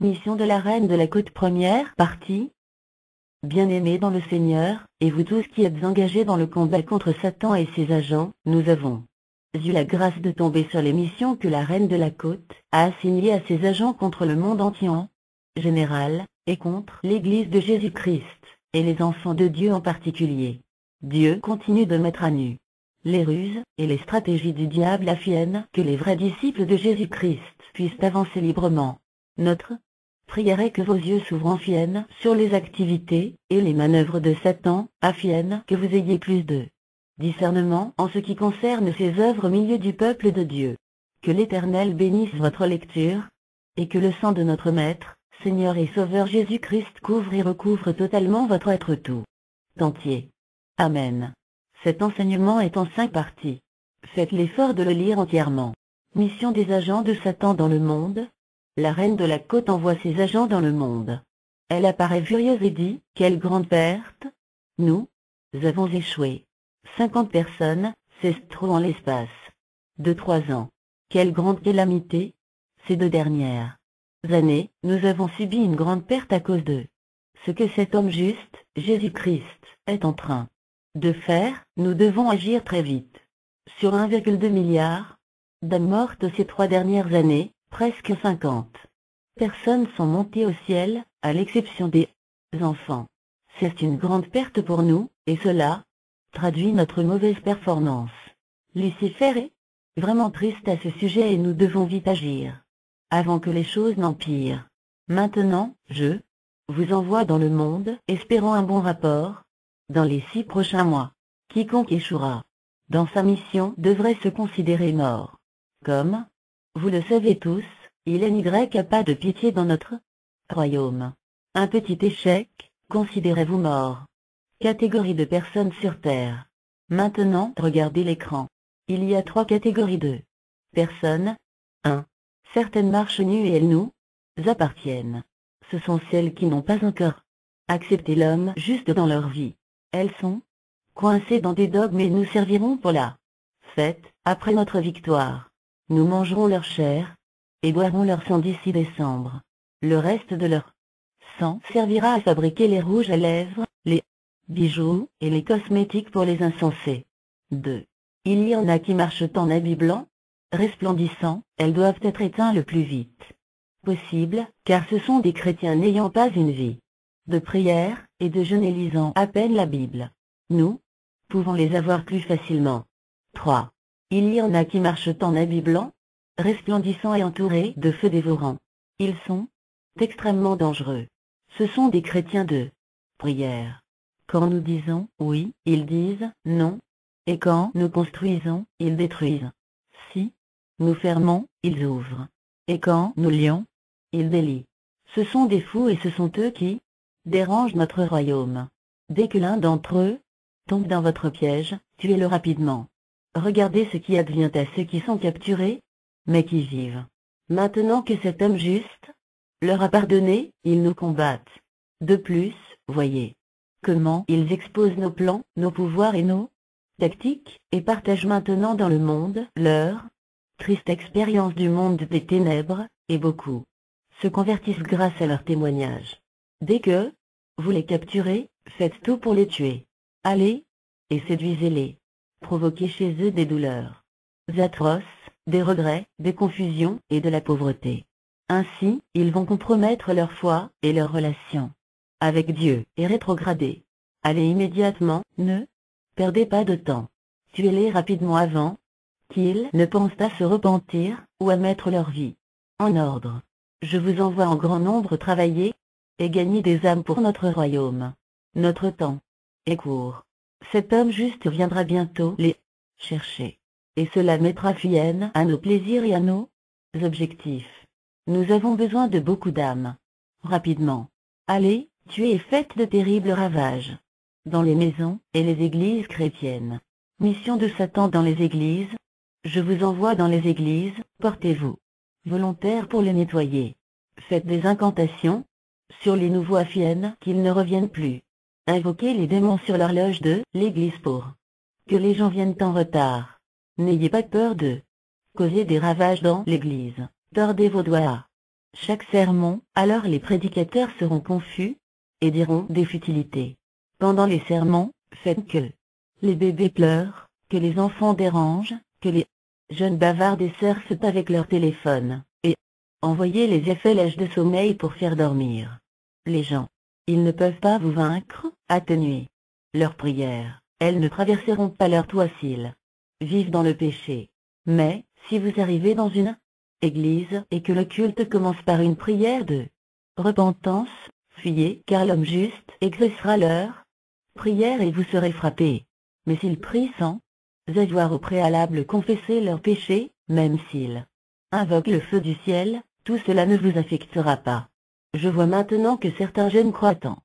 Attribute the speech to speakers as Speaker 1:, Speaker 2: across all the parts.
Speaker 1: Mission de la Reine de la Côte, première partie. Bien-aimés dans le Seigneur, et vous tous qui êtes engagés dans le combat contre Satan et ses agents, nous avons eu la grâce de tomber sur les missions que la Reine de la Côte a assignées à ses agents contre le monde entier en général, et contre l'Église de Jésus-Christ, et les enfants de Dieu en particulier. Dieu continue de mettre à nu les ruses et les stratégies du diable afin que les vrais disciples de Jésus-Christ puissent avancer librement. Notre prière est que vos yeux s'ouvrent enfin sur les activités et les manœuvres de Satan, afin que vous ayez plus de discernement en ce qui concerne ses œuvres au milieu du peuple de Dieu. Que l'Éternel bénisse votre lecture, et que le sang de notre Maître, Seigneur et Sauveur Jésus-Christ couvre et recouvre totalement votre être tout entier. Amen. Cet enseignement est en 5 parties. Faites l'effort de le lire entièrement. Mission des agents de Satan dans le monde. La Reine de la Côte envoie ses agents dans le monde. Elle apparaît furieuse et dit, « Quelle grande perte! Nous avons échoué. 50 personnes, c'est trop en l'espace de 3 ans. Quelle grande calamité! Ces 2 dernières années, nous avons subi une grande perte à cause de ce que cet homme juste, Jésus-Christ, est en train de faire. Nous devons agir très vite. Sur 1,2 milliard d'âmes mortes ces 3 dernières années, presque 50 personnes sont montées au ciel, à l'exception des enfants. C'est une grande perte pour nous, et cela traduit notre mauvaise performance. Lucifer est vraiment triste à ce sujet et nous devons vite agir, avant que les choses n'empirent. Maintenant, je vous envoie dans le monde, espérant un bon rapport, dans les 6 prochains mois. Quiconque échouera dans sa mission devrait se considérer mort. Comme vous le savez tous, il n'y a pas de pitié dans notre royaume. Un petit échec, considérez-vous mort. Catégorie de personnes sur Terre. Maintenant, regardez l'écran. Il y a 3 catégories de personnes. 1. Certaines marchent nues et elles nous appartiennent. Ce sont celles qui n'ont pas encore accepté l'homme juste dans leur vie. Elles sont coincées dans des dogmes et nous servirons pour la fête. Après notre victoire, nous mangerons leur chair et boirons leur sang d'ici décembre. Le reste de leur sang servira à fabriquer les rouges à lèvres, les bijoux et les cosmétiques pour les insensés. 2. Il y en a qui marchent en habits blancs, resplendissants. Elles doivent être éteintes le plus vite possible, car ce sont des chrétiens n'ayant pas une vie de prière et de jeûne et lisant à peine la Bible. Nous pouvons les avoir plus facilement. 3. Il y en a qui marchent en habits blancs, resplendissants et entourés de feux dévorants. Ils sont extrêmement dangereux. Ce sont des chrétiens de prière. Quand nous disons oui, ils disent non, et quand nous construisons, ils détruisent. Si nous fermons, ils ouvrent. Et quand nous lions, ils délient. Ce sont des fous et ce sont eux qui dérangent notre royaume. Dès que l'un d'entre eux tombe dans votre piège, tuez-le rapidement. Regardez ce qui advient à ceux qui sont capturés, mais qui vivent. Maintenant que cet homme juste leur a pardonné, ils nous combattent. De plus, voyez comment ils exposent nos plans, nos pouvoirs et nos tactiques, et partagent maintenant dans le monde leur triste expérience du monde des ténèbres, et beaucoup se convertissent grâce à leur témoignage. Dès que vous les capturez, faites tout pour les tuer. Allez et séduisez-les. Provoquez chez eux des douleurs atroces, des regrets, des confusions et de la pauvreté. Ainsi, ils vont compromettre leur foi et leurs relations avec Dieu et rétrograder. Allez immédiatement, ne perdez pas de temps. Tuez-les rapidement avant qu'ils ne pensent à se repentir ou à mettre leur vie en ordre. Je vous envoie en grand nombre travailler et gagner des âmes pour notre royaume. Notre temps est court. Cet homme juste viendra bientôt les chercher. Et cela mettra fin à nos plaisirs et à nos objectifs. Nous avons besoin de beaucoup d'âmes. Rapidement. Allez, tuez et faites de terribles ravages dans les maisons et les églises chrétiennes. Mission de Satan dans les églises. Je vous envoie dans les églises, portez-vous volontaires pour les nettoyer. Faites des incantations sur les nouveaux afin qu'ils ne reviennent plus. Invoquez les démons sur l'horloge de l'église pour que les gens viennent en retard. N'ayez pas peur de causer des ravages dans l'église. Tordez vos doigts chaque sermon, alors les prédicateurs seront confus, et diront des futilités. Pendant les sermons, faites que les bébés pleurent, que les enfants dérangent, que les jeunes bavardent et surfent avec leur téléphone, et envoyez les flèches de sommeil pour faire dormir les gens. Ils ne peuvent pas vous vaincre, atténuer leurs prières, elles ne traverseront pas leur toit s'ils vivent dans le péché. Mais, si vous arrivez dans une église et que le culte commence par une prière de repentance, fuyez, car l'homme juste exaucera leur prière et vous serez frappés. Mais s'ils prient sans avoir au préalable confessé leurs péchés, même s'ils invoquent le feu du ciel, tout cela ne vous affectera pas. Je vois maintenant que certains jeunes croient en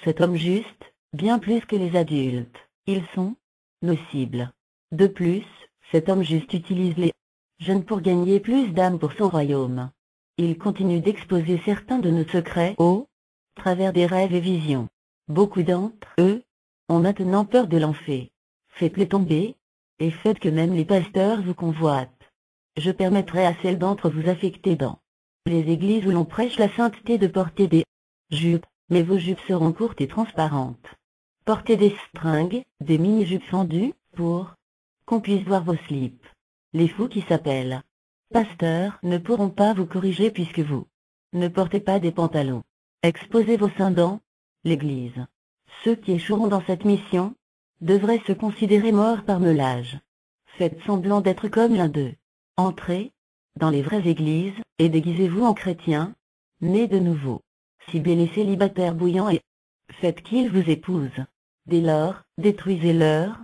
Speaker 1: cet homme juste, bien plus que les adultes. Ils sont nocibles. De plus, cet homme juste utilise les jeunes pour gagner plus d'âmes pour son royaume. Il continue d'exposer certains de nos secrets au travers des rêves et visions. Beaucoup d'entre eux ont maintenant peur de l'enfer. Faites-les tomber, et faites que même les pasteurs vous convoitent. Je permettrai à celles d'entre vous affectées dans les églises où l'on prêche la sainteté de porter des jupes, mais vos jupes seront courtes et transparentes. Portez des stringues, des mini-jupes fendues, pour qu'on puisse voir vos slips. Les fous qui s'appellent pasteurs ne pourront pas vous corriger puisque vous ne portez pas des pantalons. Exposez vos seins dans l'église. Ceux qui échoueront dans cette mission devraient se considérer morts par meulage. Faites semblant d'être comme l'un d'eux. Entrez dans les vraies églises, et déguisez-vous en chrétiens, nés de nouveau. Ciblez les célibataires bouillants et faites qu'ils vous épousent. Dès lors, détruisez leur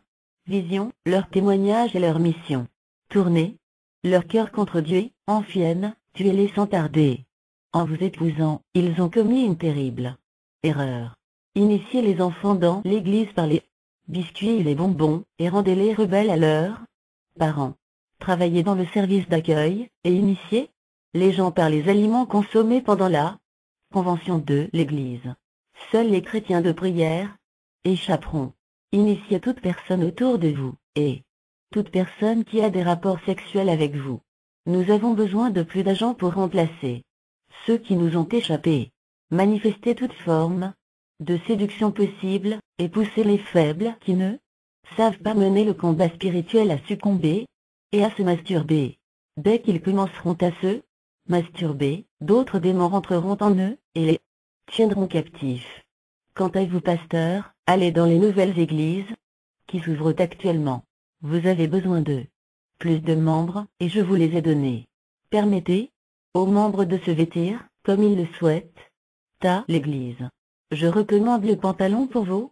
Speaker 1: vision, leur témoignage et leur mission. Tournez leur cœur contre Dieu, ancienne, tuez-les sans tarder. En vous épousant, ils ont commis une terrible erreur. Initiez les enfants dans l'église par les biscuits et les bonbons, et rendez-les rebelles à leurs parents. Travaillez dans le service d'accueil, et initiez les gens par les aliments consommés pendant la convention de l'église. Seuls les chrétiens de prière échapperont. Initiez toute personne autour de vous, et toute personne qui a des rapports sexuels avec vous. Nous avons besoin de plus d'agents pour remplacer ceux qui nous ont échappé. Manifestez toute forme de séduction possible, et poussez les faibles qui ne savent pas mener le combat spirituel à succomber, et à se masturber. Dès qu'ils commenceront à se masturber, d'autres démons rentreront en eux, et les tiendront captifs. Quant à vous pasteurs, allez dans les nouvelles églises qui s'ouvrent actuellement. Vous avez besoin de plus de membres, et je vous les ai donnés. Permettez aux membres de se vêtir, comme ils le souhaitent, à l'église. Je recommande le pantalon pour vos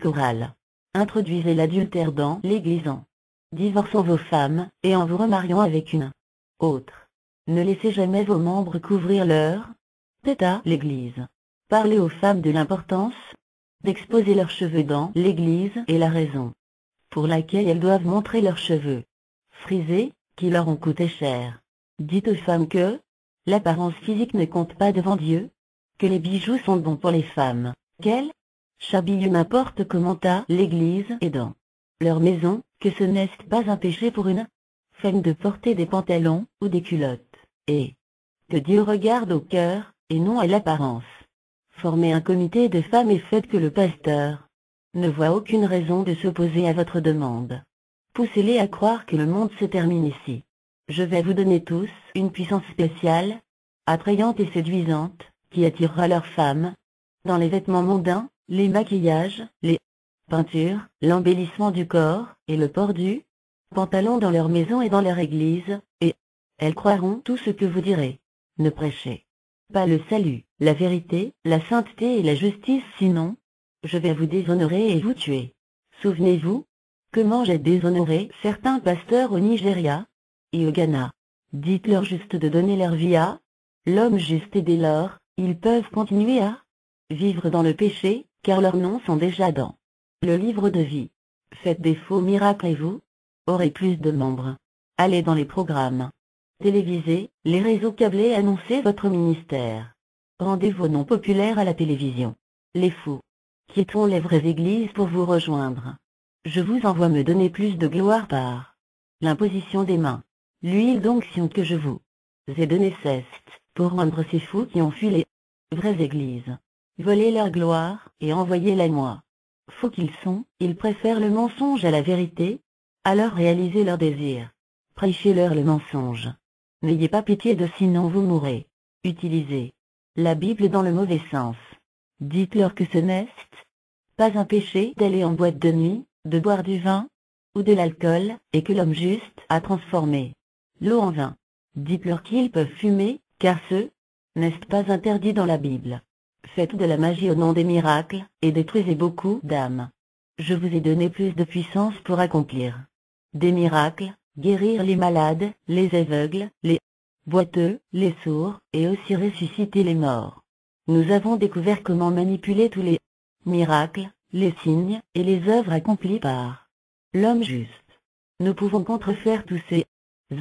Speaker 1: chorales. Introduisez l'adultère dans l'église en divorçant vos femmes, et en vous remariant avec une autre. Ne laissez jamais vos membres couvrir leur tête à l'église. Parlez aux femmes de l'importance d'exposer leurs cheveux dans l'église et la raison pour laquelle elles doivent montrer leurs cheveux frisés, qui leur ont coûté cher. Dites aux femmes que l'apparence physique ne compte pas devant Dieu, que les bijoux sont bons pour les femmes, qu'elles s'habillent n'importe comment à l'église et dans leur maison, que ce n'est pas un péché pour une femme de porter des pantalons ou des culottes, et que Dieu regarde au cœur, et non à l'apparence. Formez un comité de femmes et faites que le pasteur ne voit aucune raison de s'opposer à votre demande. Poussez-les à croire que le monde se termine ici. Je vais vous donner tous une puissance spéciale, attrayante et séduisante, qui attirera leurs femmes dans les vêtements mondains, les maquillages, les peintures, l'embellissement du corps, et le port du pantalon dans leur maison et dans leur église, et elles croiront tout ce que vous direz. Ne prêchez pas le salut, la vérité, la sainteté et la justice, sinon je vais vous déshonorer et vous tuer. Souvenez-vous comment j'ai déshonoré certains pasteurs au Nigeria et au Ghana. Dites-leur juste de donner leur vie à l'homme juste, et dès lors, ils peuvent continuer à vivre dans le péché, car leurs noms sont déjà dans le livre de vie. Faites des faux miracles et vous aurez plus de membres. Allez dans les programmes télévisés, les réseaux câblés, annoncez votre ministère. Rendez vos noms populaires à la télévision. Les fous quittons les vraies églises pour vous rejoindre. Je vous envoie me donner plus de gloire par l'imposition des mains. L'huile d'onction que je vous ai donnée cesse pour rendre ces fous qui ont fui les vraies églises, voler leur gloire et envoyer la moi. Faux qu'ils sont, ils préfèrent le mensonge à la vérité, alors réalisez leurs désirs. Prêchez-leur le mensonge. N'ayez pas pitié de sinon vous mourrez. Utilisez la Bible dans le mauvais sens. Dites-leur que ce n'est pas un péché d'aller en boîte de nuit, de boire du vin ou de l'alcool, et que l'homme juste a transformé l'eau en vin. Dites-leur qu'ils peuvent fumer, car ce n'est pas interdit dans la Bible. Faites de la magie au nom des miracles, et détruisez beaucoup d'âmes. Je vous ai donné plus de puissance pour accomplir des miracles, guérir les malades, les aveugles, les boiteux, les sourds, et aussi ressusciter les morts. Nous avons découvert comment manipuler tous les miracles, les signes, et les œuvres accomplies par l'homme juste. Nous pouvons contrefaire tous ces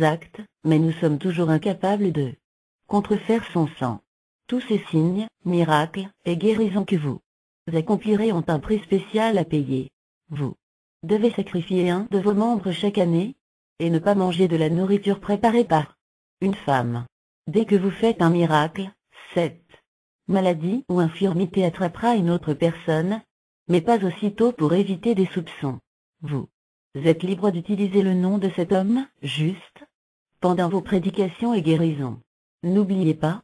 Speaker 1: actes, mais nous sommes toujours incapables de contrefaire son sang. Tous ces signes, miracles, et guérisons que vous accomplirez ont un prix spécial à payer. Vous devez sacrifier un de vos membres chaque année, et ne pas manger de la nourriture préparée par une femme. Dès que vous faites un miracle, cette maladie ou infirmité attrapera une autre personne, mais pas aussitôt pour éviter des soupçons. Vous êtes libre d'utiliser le nom de cet homme, juste, pendant vos prédications et guérisons. N'oubliez pas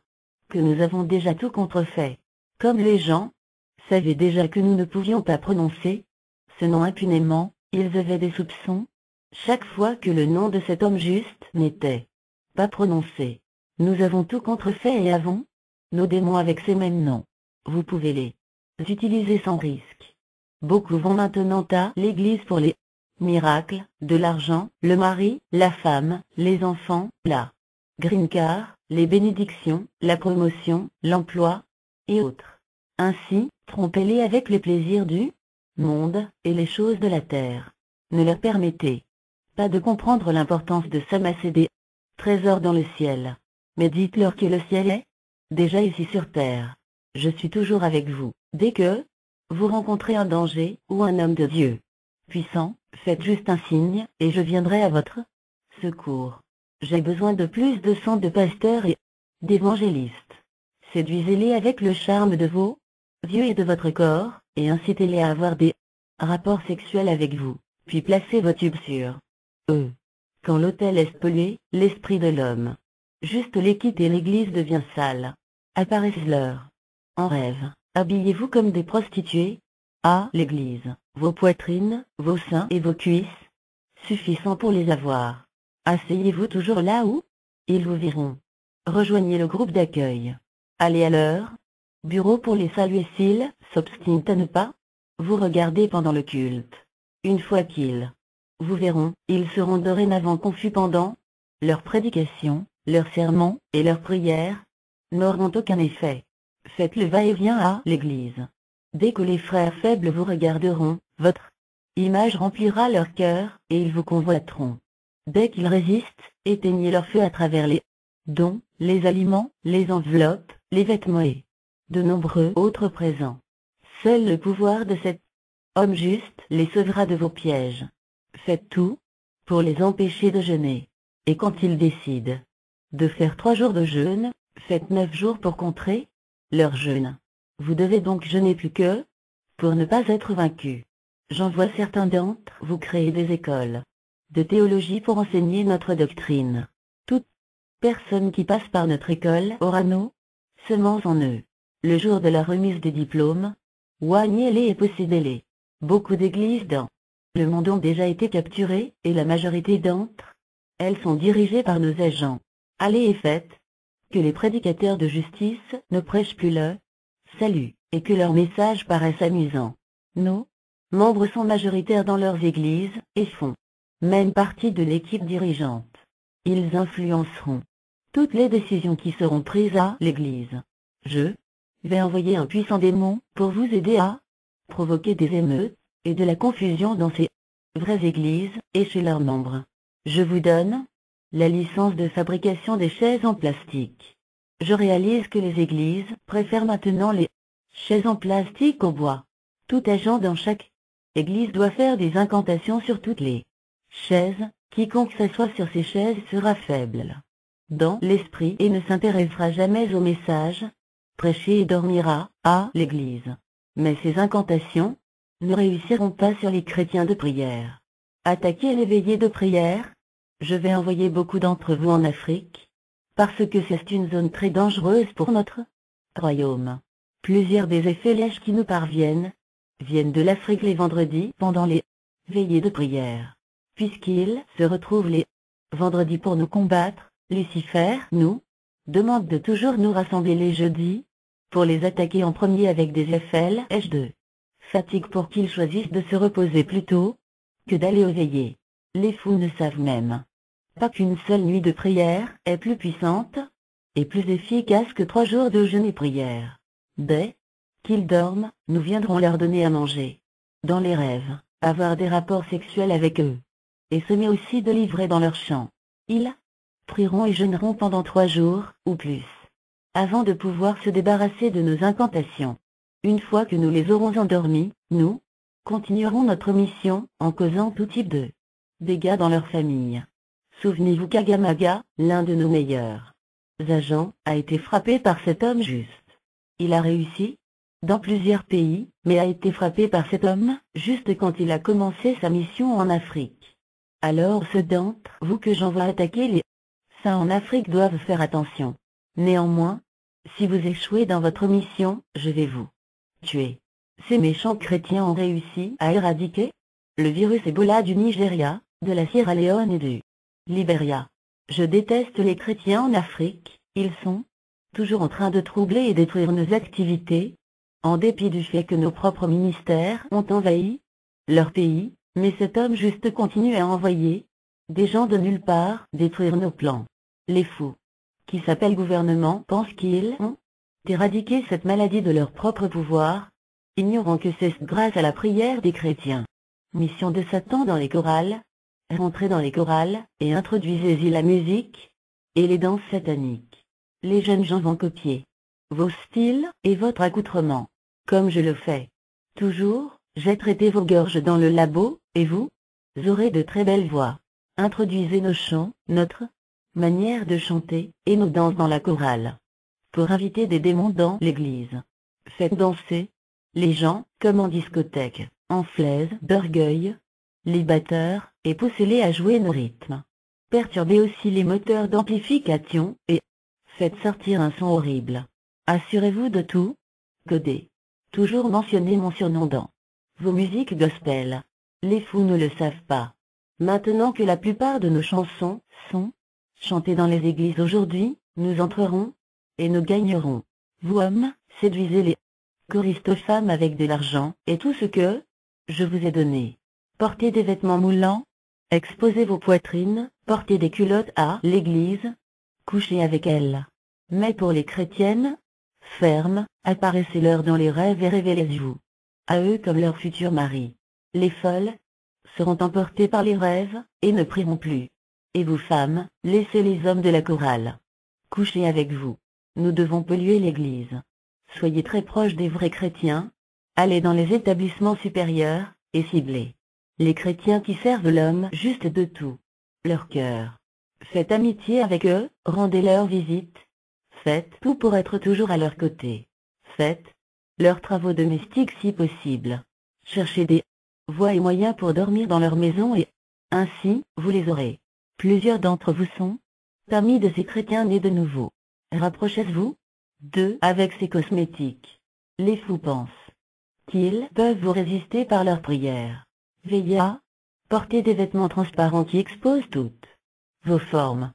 Speaker 1: que nous avons déjà tout contrefait. Comme les gens savaient déjà que nous ne pouvions pas prononcer ce nom impunément, ils avaient des soupçons. Chaque fois que le nom de cet homme juste n'était pas prononcé, nous avons tout contrefait et avons nos démons avec ces mêmes noms. Vous pouvez les utiliser sans risque. Beaucoup vont maintenant à l'église pour les miracles, de l'argent, le mari, la femme, les enfants, la green card, les bénédictions, la promotion, l'emploi, et autres. Ainsi, trompez-les avec les plaisirs du monde, et les choses de la terre. Ne leur permettez pas de comprendre l'importance de s'amasser des trésors dans le ciel. Mais dites-leur que le ciel est déjà ici sur terre. Je suis toujours avec vous. Dès que vous rencontrez un danger, ou un homme de Dieu puissant, faites juste un signe, et je viendrai à votre secours. J'ai besoin de plus de sang de pasteurs et d'évangélistes. Séduisez-les avec le charme de vos yeux et de votre corps, et incitez-les à avoir des rapports sexuels avec vous, puis placez vos tubes sur eux. Quand l'autel est pollué, l'esprit de l'homme juste les quitte et l'église devient sale. Apparaissent-leur en rêve. Habillez-vous comme des prostituées à l'église, vos poitrines, vos seins et vos cuisses, suffisant pour les avoir. Asseyez-vous toujours là où ils vous verront. Rejoignez le groupe d'accueil. Allez à leur bureau pour les saluer s'ils s'obstinent à ne pas vous regarder pendant le culte. Une fois qu'ils vous verront, ils seront dorénavant confus pendant leur prédication, leurs sermons et leurs prières n'auront aucun effet. Faites le va-et-vient à l'église. Dès que les frères faibles vous regarderont, votre image remplira leur cœur, et ils vous convoiteront. Dès qu'ils résistent, éteignez leur feu à travers les dons, les aliments, les enveloppes, les vêtements et de nombreux autres présents. Seul le pouvoir de cet homme juste les sauvera de vos pièges. Faites tout pour les empêcher de jeûner. Et quand ils décident de faire 3 jours de jeûne, faites 9 jours pour contrer leur jeûne. Vous devez donc jeûner plus que pour ne pas être vaincu. J'envoie certains d'entre vous créer des écoles de théologie pour enseigner notre doctrine. Toute personne qui passe par notre école aura nos semences en eux. Le jour de la remise des diplômes, oignez-les et possédez-les. Beaucoup d'églises dans le monde ont déjà été capturées, et la majorité d'entre elles sont dirigées par nos agents. Allez et faites que les prédicateurs de justice ne prêchent plus le salut, et que leurs messages paraissent amusants. Nos membres sont majoritaires dans leurs églises, et font même partie de l'équipe dirigeante. Ils influenceront toutes les décisions qui seront prises à l'église. Je vais envoyer un puissant démon pour vous aider à provoquer des émeutes et de la confusion dans ces vraies églises et chez leurs membres. Je vous donne la licence de fabrication des chaises en plastique. Je réalise que les églises préfèrent maintenant les chaises en plastique au bois. Tout agent dans chaque église doit faire des incantations sur toutes les chaises. Quiconque s'assoit sur ces chaises sera faible. dans l'esprit et ne s'intéressera jamais au message prêché et dormira à l'église. Mais ces incantations ne réussiront pas sur les chrétiens de prière. Attaquez les veillées de prière. Je vais envoyer beaucoup d'entre vous en Afrique, parce que c'est une zone très dangereuse pour notre royaume. Plusieurs des effets lèches qui nous parviennent viennent de l'Afrique les vendredis pendant les veillées de prière. Puisqu'ils se retrouvent les vendredis pour nous combattre, Lucifer nous demande de toujours nous rassembler les jeudis pour les attaquer en premier avec des FLH de fatigue pour qu'ils choisissent de se reposer plus tôt que d'aller aux veillées. Les fous ne savent même pas qu'une seule nuit de prière est plus puissante et plus efficace que 3 jours de jeûne et prière. Dès qu'ils dorment, nous viendrons leur donner à manger. Dans les rêves, avoir des rapports sexuels avec eux. Et semer aussi de l'ivraie dans leurs champs. Ils prieront et jeûneront pendant 3 jours, ou plus, avant de pouvoir se débarrasser de nos incantations. Une fois que nous les aurons endormis, nous continuerons notre mission en causant tout type de dégâts dans leur famille. Souvenez-vous qu'Agamaga, l'un de nos meilleurs agents, a été frappé par cet homme juste. Il a réussi dans plusieurs pays, mais a été frappé par cet homme juste quand il a commencé sa mission en Afrique. Alors ceux d'entre vous que j'envoie attaquer les saints en Afrique doivent faire attention. Néanmoins, si vous échouez dans votre mission, je vais vous tuer. Ces méchants chrétiens ont réussi à éradiquer le virus Ebola du Nigeria, de la Sierra Leone et du Libéria. Je déteste les chrétiens en Afrique, ils sont toujours en train de troubler et détruire nos activités, en dépit du fait que nos propres ministères ont envahi leur pays, mais cet homme juste continue à envoyer des gens de nulle part détruire nos plans. Les fous, qui s'appellent gouvernement, pensent qu'ils ont éradiqué cette maladie de leur propre pouvoir, ignorant que c'est grâce à la prière des chrétiens. Mission de Satan dans les chorales. Rentrez dans les chorales, et introduisez-y la musique et les danses sataniques. Les jeunes gens vont copier vos styles et votre accoutrement, comme je le fais. Toujours, j'ai traité vos gorges dans le labo, et vous aurez de très belles voix. Introduisez nos chants, notre manière de chanter, et nos danses dans la chorale. Pour inviter des démons dans l'église. Faites danser les gens, comme en discothèque, en flaise d'orgueil, les batteurs, et poussez-les à jouer nos rythmes. Perturbez aussi les moteurs d'amplification, et faites sortir un son horrible. Assurez-vous de tout coder. Toujours mentionnez mon surnom dans vos musiques gospel. Les fous ne le savent pas. Maintenant que la plupart de nos chansons sont chantées dans les églises aujourd'hui, nous entrerons, et nous gagnerons. Vous hommes, séduisez les choristes femmes avec de l'argent, et tout ce que je vous ai donné. Portez des vêtements moulants, exposez vos poitrines, portez des culottes à l'église, couchez avec elles. Mais pour les chrétiennes, fermes, apparaissez-leur dans les rêves et révélez-vous à eux comme leur futur mari. Les folles seront emportées par les rêves, et ne prieront plus. Et vous femmes, laissez les hommes de la chorale coucher avec vous. Nous devons polluer l'église. Soyez très proches des vrais chrétiens, allez dans les établissements supérieurs, et ciblez les chrétiens qui servent l'homme juste de tout leur cœur. Faites amitié avec eux, rendez-leur visite. Faites tout pour être toujours à leur côté. Faites leurs travaux domestiques si possible. Cherchez des voies et moyens pour dormir dans leur maison et ainsi, vous les aurez. Plusieurs d'entre vous sont parmi de ces chrétiens nés de nouveau. Rapprochez-vous d'eux avec ces cosmétiques. Les fous pensent qu'ils peuvent vous résister par leurs prières. Veillez à porter des vêtements transparents qui exposent toutes vos formes.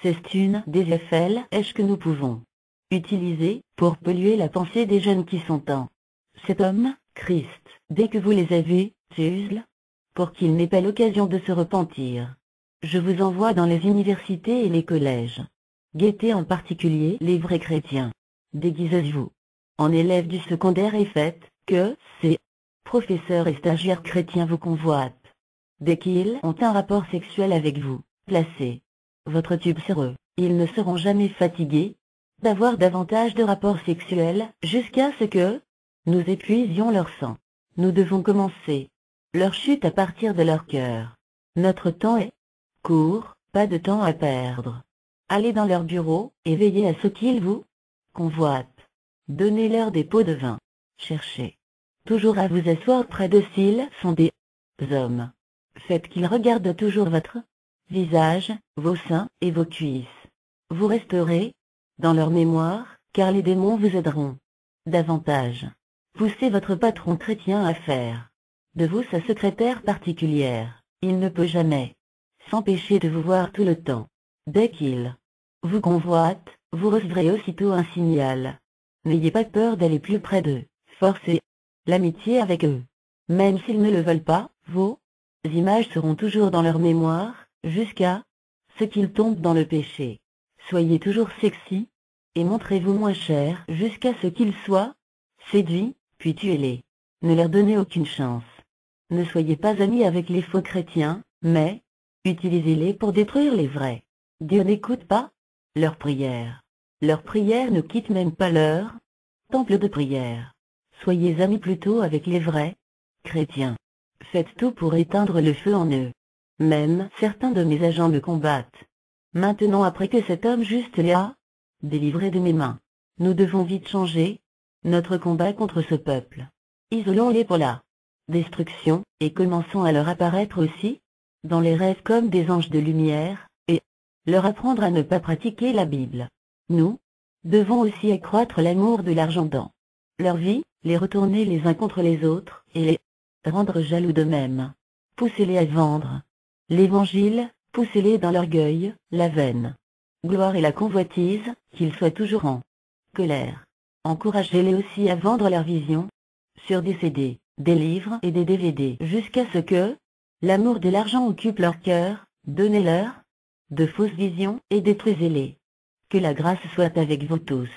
Speaker 1: C'est une des FLH que nous pouvons utiliser pour polluer la pensée des jeunes qui sont en cet homme, Christ, dès que vous les avez, Tuzl, pour qu'ils n'aient pas l'occasion de se repentir. Je vous envoie dans les universités et les collèges. Guettez en particulier les vrais chrétiens. Déguisez-vous en élèves du secondaire et faites que ces professeurs et stagiaires chrétiens vous convoitent. Dès qu'ils ont un rapport sexuel avec vous, placez votre tube sur eux. Ils ne seront jamais fatigués d'avoir davantage de rapports sexuels jusqu'à ce que nous épuisions leur sang. Nous devons commencer leur chute à partir de leur cœur. Notre temps est court, pas de temps à perdre. Allez dans leur bureau, et veillez à ce qu'ils vous convoitent. Donnez-leur des pots de vin. Cherchez toujours à vous asseoir près d'eux s'ils sont des hommes. Faites qu'ils regardent toujours votre visage, vos seins et vos cuisses. Vous resterez dans leur mémoire, car les démons vous aideront davantage. Poussez votre patron chrétien à faire de vous sa secrétaire particulière. Il ne peut jamais s'empêcher de vous voir tout le temps. Dès qu'il vous convoite, vous recevrez aussitôt un signal. N'ayez pas peur d'aller plus près d'eux. Forcez l'amitié avec eux. Même s'ils ne le veulent pas, vos images seront toujours dans leur mémoire, jusqu'à ce qu'ils tombent dans le péché. Soyez toujours sexy, et montrez-vous moins cher jusqu'à ce qu'ils soient séduits, puis tuez-les. Ne leur donnez aucune chance. Ne soyez pas amis avec les faux chrétiens, mais utilisez-les pour détruire les vrais. Dieu n'écoute pas leurs prières. Leurs prières ne quittent même pas leur temple de prière. Soyez amis plutôt avec les vrais chrétiens. Faites tout pour éteindre le feu en eux. Même certains de mes agents me combattent. Maintenant, après que cet homme juste les a délivrés de mes mains, nous devons vite changer notre combat contre ce peuple. Isolons-les pour la destruction, et commençons à leur apparaître aussi dans les rêves comme des anges de lumière, et leur apprendre à ne pas pratiquer la Bible. Nous devons aussi accroître l'amour de l'argent dans leur vie, les retourner les uns contre les autres, et les rendre jaloux d'eux-mêmes. Poussez-les à vendre l'Évangile, poussez-les dans l'orgueil, la vaine gloire et la convoitise, qu'ils soient toujours en colère. Encouragez-les aussi à vendre leurs visions sur des CD, des livres et des DVD jusqu'à ce que l'amour de l'argent occupe leur cœur. Donnez-leur de fausses visions et détruisez-les. Que la grâce soit avec vous tous.